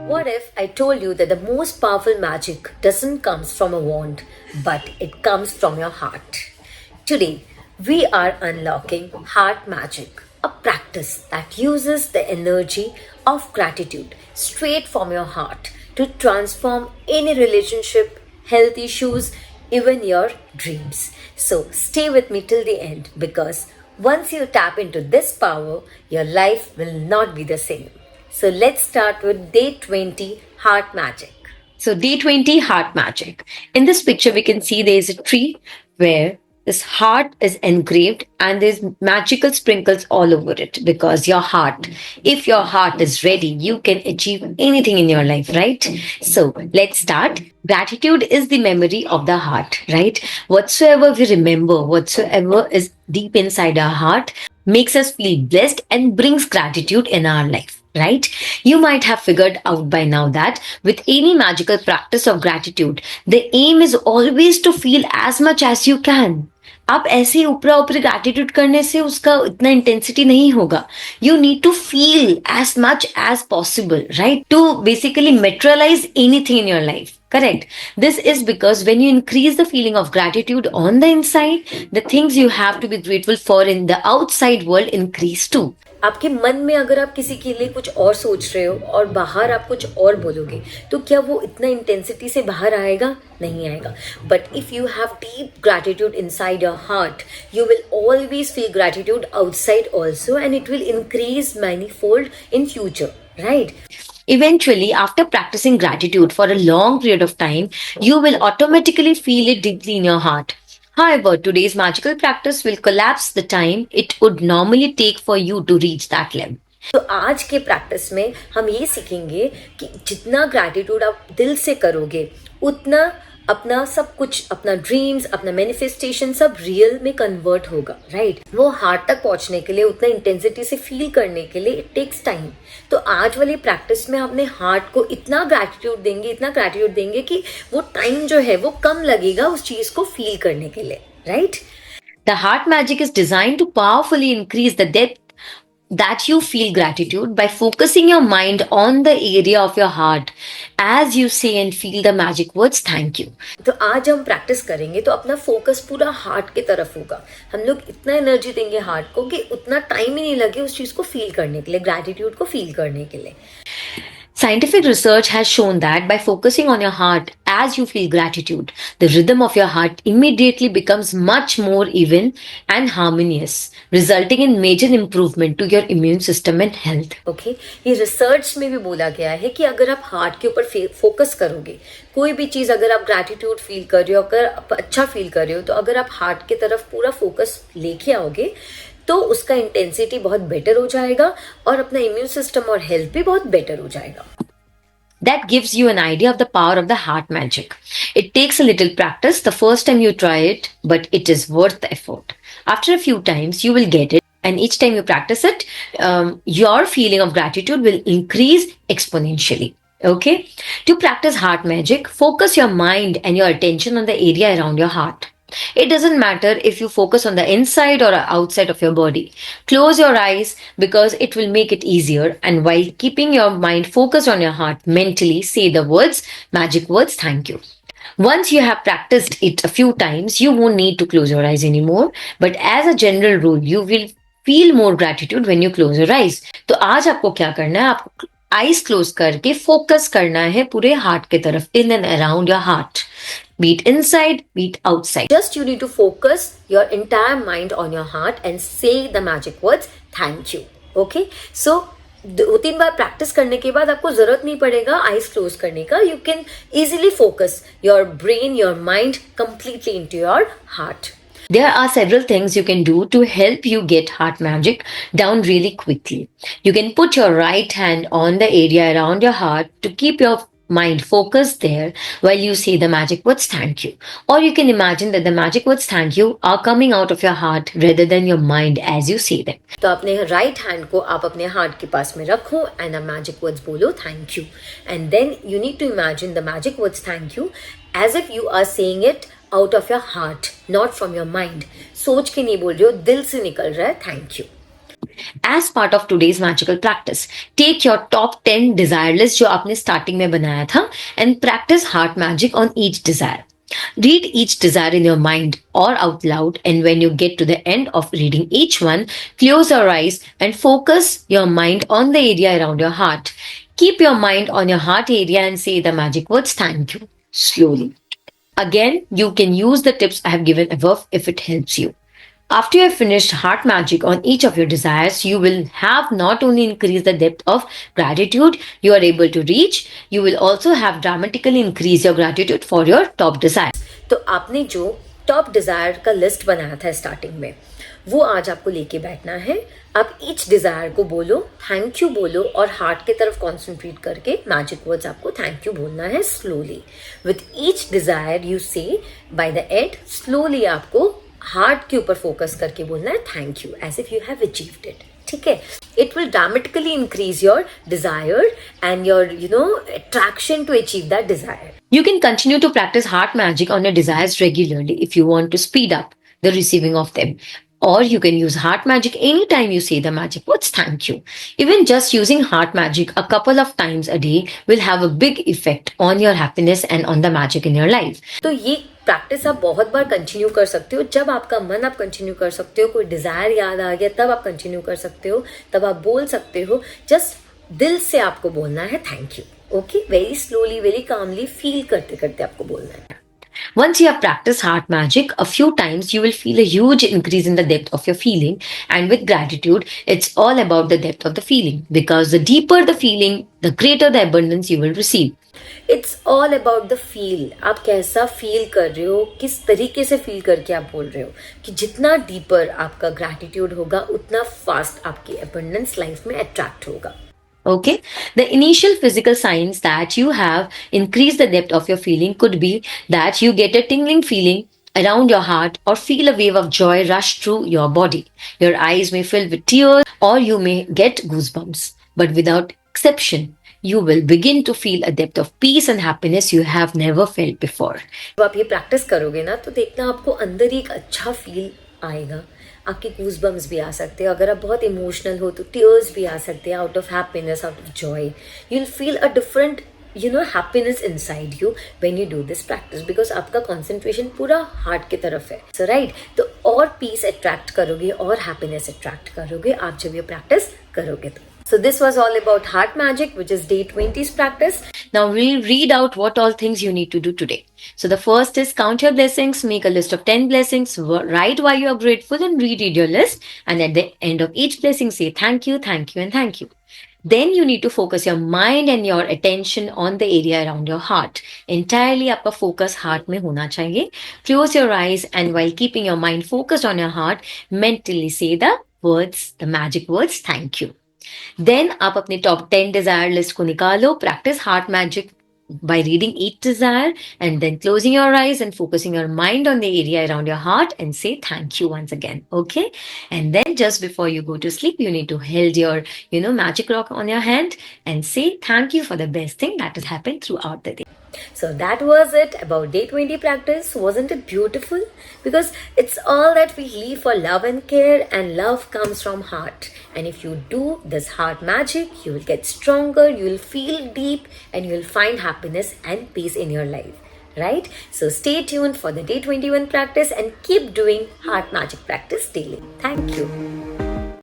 What if I told you that the most powerful magic doesn't come from a wand, but it comes from your heart? Today, we are unlocking Heart Magic, a practice that uses the energy of gratitude straight from your heart to transform any relationship, health issues, even your dreams. So, stay with me till the end because once you tap into this power, your life will not be the same. So let's start with day 20 Heart Magic. So, day 20 Heart Magic. In this picture, we can see there is a tree where this heart is engraved and there's magical sprinkles all over it because your heart, if your heart is ready, you can achieve anything in your life, right? So, let's start. Gratitude is the memory of the heart, right? Whatsoever we remember, whatsoever is deep inside our heart, makes us feel blessed and brings gratitude in our life, right? You might have figured out by now that with any magical practice of gratitude, the aim is always to feel as much as you can. आप ऐसे ऊपरा ऊपरी gratitude करने से उसका इतना intensity नहीं होगा. You need to feel as much as possible, right, to basically materialize anything in your life. Correct. This is because when you increase the feeling of gratitude on the inside, the things you have to be grateful for in the outside world increase too. आपके मन में अगर आप किसी के लिए कुछ और सोच रहे हो और बाहर आप कुछ और बोलोगे तो क्या वो इतना इंटेंसिटी से बाहर आएगा? नहीं आएगा. But if you have deep gratitude inside your heart, you will always feel gratitude outside also and it will increase manifold in future, right? Eventually, after practicing gratitude for a long period of time, you will automatically feel it deeply in your heart. However, today's magical practice will collapse the time it would normally take for you to reach that level. तो आज के practice में हम ये सीखेंगे कि जितना gratitude आप दिल से करोगे उतना अपना सब कुछ, अपना ड्रीम्स, अपना मैनिफेस्टेशन सब रियल में कन्वर्ट होगा, राइट? वो हार्ट तक पहुंचने के लिए, उतना इंटेंसिटी से फील करने के लिए इट टेक्स टाइम. तो आज वाली प्रैक्टिस में अपने हार्ट को इतना ग्रैटिट्यूड देंगे कि वो टाइम जो है वो कम लगेगा उस चीज को फील करने के लिए, right? The heart magic is design to powerfully increase the depth that you feel gratitude by focusing your mind on the area of your heart as you say and feel the magic words thank you. तो आज हम practice करेंगे तो अपना focus पूरा heart की तरफ होगा. हम लोग इतना एनर्जी देंगे हार्ट को कि उतना टाइम ही नहीं लगे उस चीज को फील करने के लिए, ग्रैटिट्यूड को फील करने के लिए. Scientific research has shown that by focusing on your heart as you feel gratitude, the rhythm of your heart immediately becomes much more even and harmonious, resulting in major improvement to your immune system and health. Okay, ये research में भी बोला गया है कि अगर आप heart के ऊपर फोकस करोगे, कोई भी चीज अगर आप ग्रैटिट्यूड फील कर रहे हो, अगर आप अच्छा फील कर रहे हो, तो अगर आप हार्ट की तरफ पूरा फोकस लेके आओगे तो उसका इंटेंसिटी बहुत बेटर हो जाएगा और अपना इम्यून सिस्टम और हेल्थ भी बहुत बेटर हो जाएगा. That gives you an idea of the power of the heart magic. It takes a little practice the first time you try it, but it is worth the effort. After a few times, you will get it, and each time you practice it, your feeling of gratitude will increase exponentially. Okay? To practice heart magic, focus your mind and your attention on the area around your heart. It doesn't matter if you focus on the inside or outside of your body. Close your eyes because it will make it easier, and while keeping your mind focused on your heart, mentally say the magic words, thank you. Once you have practiced it a few times, you won't need to close your eyes anymore. But as a general rule, you will feel more gratitude when you close your eyes. तो आज आपको क्या करना है? आपको eyes close करके focus करना है पूरे हार्ट की तरफ, in and around your heart, be it inside, be it outside. Just you need to focus your entire mind on your heart and say the magic words thank you. Okay? So 2-3 bar practice करने के बाद आपको जरूरत नहीं पड़ेगा eyes close करने का. You can easily focus your brain, your mind completely into your heart. There are several things you can do to help you get heart magic down really quickly. You can put your right hand on the area around your heart to keep your mind focused there while you say the magic words thank you. Or you can imagine that the magic words thank you are coming out of your heart rather than your mind as you say them. तो अपने right hand को आप अपने heart के पास में रखो and the magic words बोलो thank you. And then you need to imagine the magic words thank you as if you are saying it out of your heart, not from your mind. सोच के नहीं बोल रहे हो, दिल से निकल रहा है thank you. As part of today's magical practice, take your top 10 desire list जो आपने starting में बनाया था and practice heart magic on each desire. Read each desire in your mind or out loud, and when you get to the end of reading each one, close your eyes and focus your mind on the area around your heart. Keep your mind on your heart area and say the magic words thank you slowly. Again, you can use the tips I have given above if it helps you. After you have finished heart magic on each of your desires, you will have not only increased the depth of gratitude you are able to reach, you will also have dramatically increased your gratitude for your top desire. तो आपने जो top Dzire का list बनाया था starting में, वो आज आपको लेके बैठना है. आप ईच डिजायर को बोलो, थैंक यू बोलो और हार्ट की तरफ कॉन्सेंट्रेट करके मैजिक वर्ड्स आपको थैंक यू बोलना है slowly. With each desire you say by the end slowly आपको हार्ट के ऊपर फोकस करके बोलना है thank you as if you have achieved it. ठीक है. It will dramatically increase your desire and your, attraction to achieve that desire. You can continue to practice heart magic on your desires regularly if you want to speed up the receiving of them. Or you can use heart magic anytime you say the magic words thank you. Even just using heart magic a couple of times a day will have a big effect on your happiness and on the magic in your life. तो ये practice आप बहुत बार continue कर सकते हो. जब आपका मन आप कंटिन्यू कर सकते हो, कोई डिजायर याद आ गया तब आप कंटिन्यू कर सकते हो, तब आप बोल सकते हो. जस्ट दिल से आपको बोलना है thank you. Okay, very slowly, very calmly, feel करते करते आपको बोलना है. Once you have practiced heart magic a few times, you will feel a huge increase in the depth of your feeling. And with gratitude, it's all about the depth of the feeling. Because the deeper the feeling, the greater the abundance you will receive. It's all about the feel. आप कैसा feel कर रहे हो, किस तरीके से feel करके आप बोल रहे हो, कि जितना डीपर आपका ग्रैटिट्यूड होगा उतना फास्ट आपकी अबंडेंस लाइफ में अट्रैक्ट होगा. Okay, the initial physical signs that you have increased the depth of your feeling could be that you get a tingling feeling around your heart or feel a wave of joy rush through your body. Your eyes may fill with tears or you may get goosebumps. But without exception, you will begin to feel a depth of peace and happiness you have never felt before. जब आप ये practice करोगे ना तो देखना आपको अंदर ही एक अच्छा फील आएगा. आपके गूज़बम्स भी आ सकते हैं. अगर आप बहुत इमोशनल हो तो टीयर्स भी आ सकते हैं out of happiness, out of Joy. You will feel a different happiness inside you when you do this practice, because आपका कॉन्सेंट्रेशन पूरा हार्ट की तरफ है. सो राइट, तो और पीस अट्रैक्ट करोगे और हैप्पीनेस अट्रैक्ट करोगे आप जब ये प्रैक्टिस करोगे तो. So this was all about heart magic, which is day 20's practice. Now we'll read out what all things you need to do today. So the first is count your blessings, make a list of 10 blessings, write why you are grateful and reread your list. And at the end of each blessing, say thank you, thank you, and thank you. Then you need to focus your mind and your attention on the area around your heart. Entirely आपका focus heart में होना चाहिए. Close your eyes and while keeping your mind focused on your heart, mentally say the words, the magic words, thank you. Then आप अपने top 10 desire list को निकालो. Practice heart magic by reading each desire and then closing your eyes and focusing your mind on the area around your heart and say thank you once again. Okay, and then just before you go to sleep you need to hold your magic rock on your hand and say thank you for the best thing that has happened throughout the day. So that was it about day 20 practice. Wasn't it beautiful? Because it's all that we leave for love and care, and love comes from heart. And if you do this heart magic, you will get stronger, you will feel deep, and you will find happiness and peace in your life. Right? So stay tuned for the day 21 practice and keep doing heart magic practice daily. Thank you.